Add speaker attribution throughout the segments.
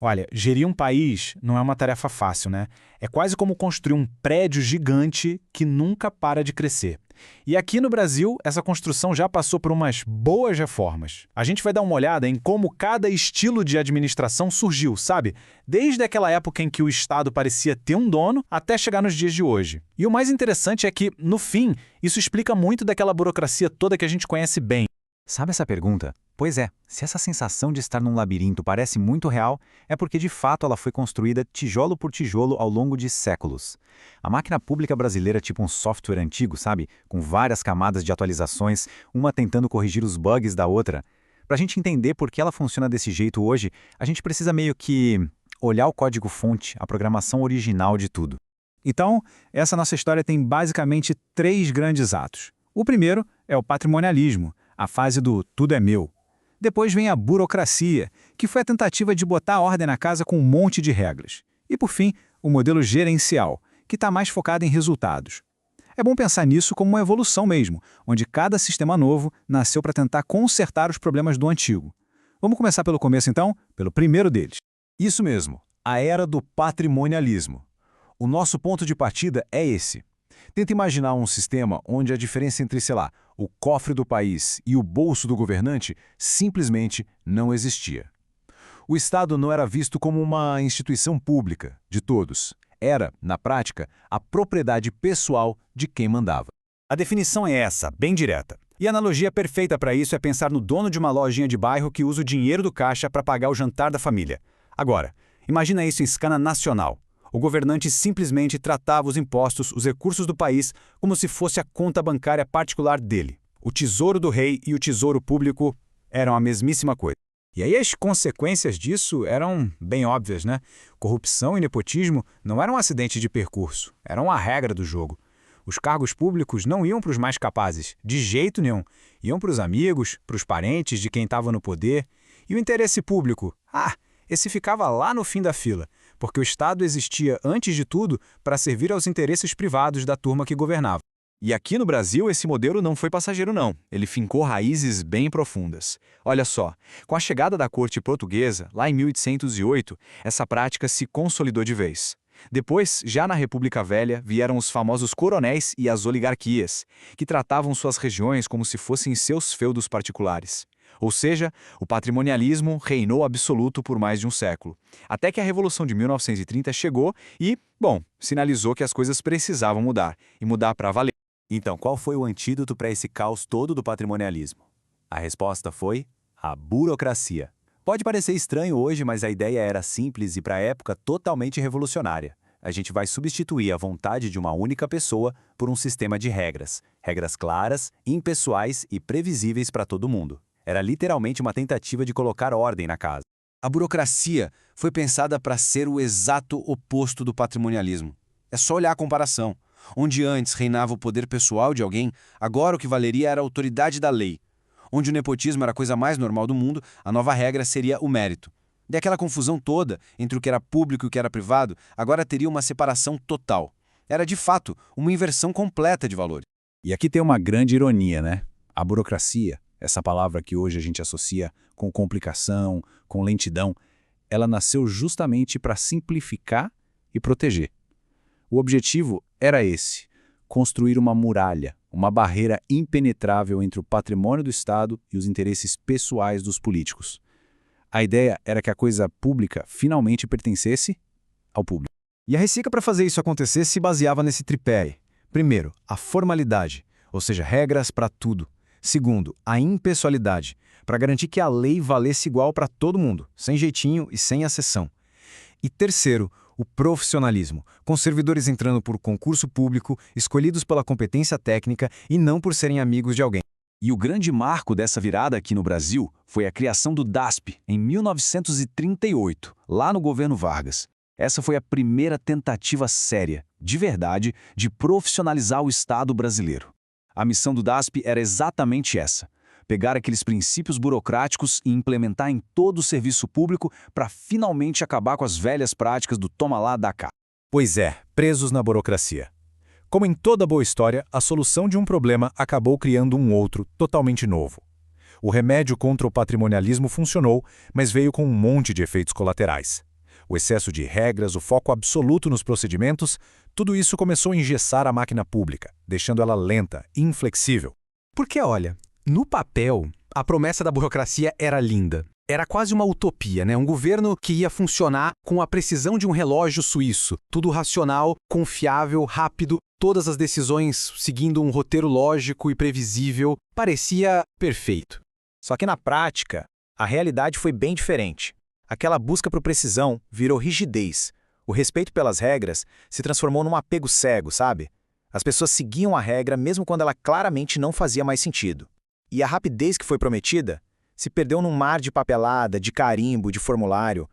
Speaker 1: Olha, gerir um país não é uma tarefa fácil, né? É quase como construir um prédio gigante que nunca para de crescer. E aqui no Brasil, essa construção já passou por umas boas reformas. A gente vai dar uma olhada em como cada estilo de administração surgiu, sabe? Desde aquela época em que o Estado parecia ter um dono até chegar nos dias de hoje. E o mais interessante é que, no fim, isso explica muito daquela burocracia toda que a gente conhece bem.
Speaker 2: Sabe essa pergunta? Pois é, se essa sensação de estar num labirinto parece muito real, é porque de fato ela foi construída tijolo por tijolo ao longo de séculos. A máquina pública brasileira é tipo um software antigo, sabe? Com várias camadas de atualizações, uma tentando corrigir os bugs da outra. Para a gente entender por que ela funciona desse jeito hoje, a gente precisa meio que olhar o código-fonte, a programação original de tudo.
Speaker 3: Então, essa nossa história tem basicamente três grandes atos. O primeiro é o patrimonialismo, a fase do tudo é meu. Depois vem a burocracia, que foi a tentativa de botar ordem na casa com um monte de regras. E por fim, o modelo gerencial, que está mais focado em resultados. É bom pensar nisso como uma evolução mesmo, onde cada sistema novo nasceu para tentar consertar os problemas do antigo. Vamos começar pelo começo então, pelo primeiro deles.
Speaker 4: Isso mesmo, a era do patrimonialismo. O nosso ponto de partida é esse. Tenta imaginar um sistema onde a diferença entre, sei lá, o cofre do país e o bolso do governante simplesmente não existia. O Estado não era visto como uma instituição pública, de todos. Era, na prática, a propriedade pessoal de quem mandava.
Speaker 5: A definição é essa, bem direta. E a analogia perfeita para isso é pensar no dono de uma lojinha de bairro que usa o dinheiro do caixa para pagar o jantar da família. Agora, imagina isso em escala nacional. O governante simplesmente tratava os impostos, os recursos do país, como se fosse a conta bancária particular dele. O tesouro do rei e o tesouro público eram a mesmíssima coisa.
Speaker 3: E aí as consequências disso eram bem óbvias, né? Corrupção e nepotismo não eram um acidente de percurso, eram a regra do jogo. Os cargos públicos não iam para os mais capazes, de jeito nenhum. Iam para os amigos, para os parentes de quem estava no poder. E o interesse público? Esse ficava lá no fim da fila, porque o Estado existia, antes de tudo, para servir aos interesses privados da turma que governava.
Speaker 1: E aqui no Brasil, esse modelo não foi passageiro não. Ele fincou raízes bem profundas. Olha só, com a chegada da corte portuguesa, lá em 1808, essa prática se consolidou de vez. Depois, já na República Velha, vieram os famosos coronéis e as oligarquias, que tratavam suas regiões como se fossem seus feudos particulares. Ou seja, o patrimonialismo reinou absoluto por mais de um século. Até que a Revolução de 1930 chegou e, sinalizou que as coisas precisavam mudar, e mudar para valer.
Speaker 5: Então, qual foi o antídoto para esse caos todo do patrimonialismo? A resposta foi a burocracia. Pode parecer estranho hoje, mas a ideia era simples e, para a época, totalmente revolucionária. A gente vai substituir a vontade de uma única pessoa por um sistema de regras. Regras claras, impessoais e previsíveis para todo mundo. Era literalmente uma tentativa de colocar ordem na casa.
Speaker 4: A burocracia foi pensada para ser o exato oposto do patrimonialismo. É só olhar a comparação. Onde antes reinava o poder pessoal de alguém, agora o que valeria era a autoridade da lei. Onde o nepotismo era a coisa mais normal do mundo, a nova regra seria o mérito. Daquela confusão toda entre o que era público e o que era privado, agora teria uma separação total. Era, de fato, uma inversão completa de valores.
Speaker 3: E aqui tem uma grande ironia, né? A burocracia, essa palavra que hoje a gente associa com complicação, com lentidão, ela nasceu justamente para simplificar e proteger. O objetivo era esse: construir uma muralha, uma barreira impenetrável entre o patrimônio do Estado e os interesses pessoais dos políticos. A ideia era que a coisa pública finalmente pertencesse ao público.
Speaker 5: E a receita para fazer isso acontecer se baseava nesse tripé. Primeiro, a formalidade, ou seja, regras para tudo. Segundo, a impessoalidade, para garantir que a lei valesse igual para todo mundo, sem jeitinho e sem exceção. E terceiro, o profissionalismo, com servidores entrando por concurso público, escolhidos pela competência técnica e não por serem amigos de alguém.
Speaker 4: E o grande marco dessa virada aqui no Brasil foi a criação do DASP, em 1938, lá no governo Vargas. Essa foi a primeira tentativa séria, de verdade, de profissionalizar o Estado brasileiro. A missão do DASP era exatamente essa: pegar aqueles princípios burocráticos e implementar em todo o serviço público para finalmente acabar com as velhas práticas do toma lá, dá cá.
Speaker 1: Pois é, presos na burocracia. Como em toda boa história, a solução de um problema acabou criando um outro, totalmente novo. O remédio contra o patrimonialismo funcionou, mas veio com um monte de efeitos colaterais.
Speaker 5: O excesso de regras, o foco absoluto nos procedimentos, tudo isso começou a engessar a máquina pública, deixando ela lenta, inflexível.
Speaker 6: Porque, olha, no papel, a promessa da burocracia era linda. Era quase uma utopia, né? Um governo que ia funcionar com a precisão de um relógio suíço. Tudo racional, confiável, rápido, todas as decisões seguindo um roteiro lógico e previsível. Parecia perfeito.
Speaker 3: Só que na prática, a realidade foi bem diferente. Aquela busca por precisão virou rigidez. O respeito pelas regras se transformou num apego cego, sabe? As pessoas seguiam a regra mesmo quando ela claramente não fazia mais sentido. E a rapidez que foi prometida se perdeu num mar de papelada, de carimbo, de formulário.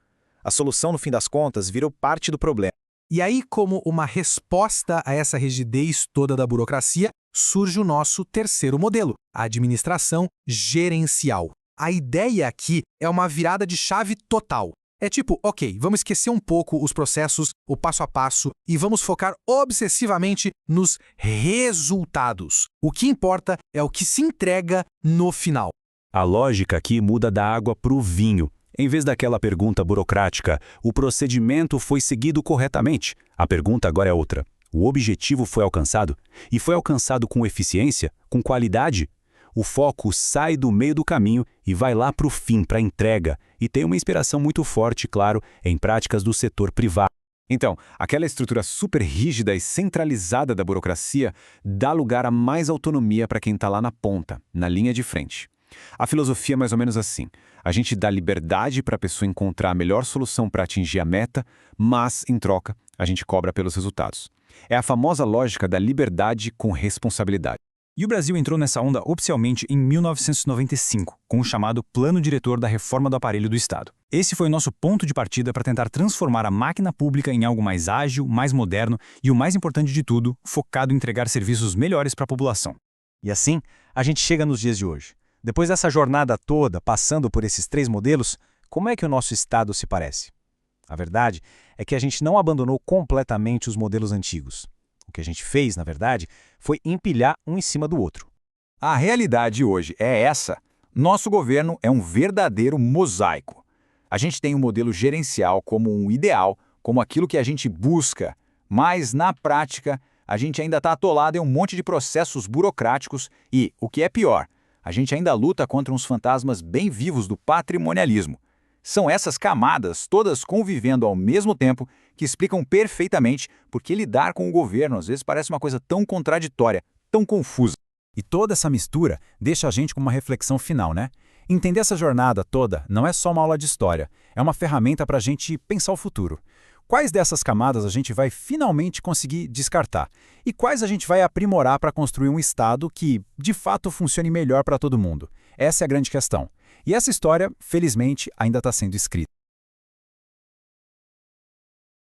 Speaker 3: A solução, no fim das contas, virou parte do problema.
Speaker 6: E aí, como uma resposta a essa rigidez toda da burocracia, surge o nosso terceiro modelo, a administração gerencial. A ideia aqui é uma virada de chave total. É tipo, ok, vamos esquecer um pouco os processos, o passo a passo, e vamos focar obsessivamente nos resultados. O que importa é o que se entrega no final.
Speaker 4: A lógica aqui muda da água para o vinho. Em vez daquela pergunta burocrática, o procedimento foi seguido corretamente. A pergunta agora é outra. O objetivo foi alcançado? E foi alcançado com eficiência? Com qualidade? O foco sai do meio do caminho e vai lá para o fim, para a entrega, e tem uma inspiração muito forte, claro, em práticas do setor privado.
Speaker 1: Então, aquela estrutura super rígida e centralizada da burocracia dá lugar a mais autonomia para quem está lá na ponta, na linha de frente. A filosofia é mais ou menos assim. A gente dá liberdade para a pessoa encontrar a melhor solução para atingir a meta, mas, em troca, a gente cobra pelos resultados. É a famosa lógica da liberdade com responsabilidade.
Speaker 2: E o Brasil entrou nessa onda oficialmente em 1995, com o chamado Plano Diretor da Reforma do Aparelho do Estado. Esse foi o nosso ponto de partida para tentar transformar a máquina pública em algo mais ágil, mais moderno e, o mais importante de tudo, focado em entregar serviços melhores para a população.
Speaker 3: E assim, a gente chega nos dias de hoje. Depois dessa jornada toda, passando por esses 3 modelos, como é que o nosso Estado se parece? A verdade é que a gente não abandonou completamente os modelos antigos. O que a gente fez, na verdade, foi empilhar um em cima do outro.
Speaker 1: A realidade hoje é essa. Nosso governo é um verdadeiro mosaico. A gente tem um modelo gerencial como um ideal, como aquilo que a gente busca, mas, na prática, a gente ainda está atolado em um monte de processos burocráticos e, o que é pior, a gente ainda luta contra uns fantasmas bem vivos do patrimonialismo. São essas camadas, todas convivendo ao mesmo tempo, que explicam perfeitamente por que lidar com o governo às vezes parece uma coisa tão contraditória, tão confusa.
Speaker 2: E toda essa mistura deixa a gente com uma reflexão final, né? Entender essa jornada toda não é só uma aula de história, é uma ferramenta para a gente pensar o futuro. Quais dessas camadas a gente vai finalmente conseguir descartar? E quais a gente vai aprimorar para construir um Estado que, de fato, funcione melhor para todo mundo? Essa é a grande questão. E essa história, felizmente, ainda está sendo escrita.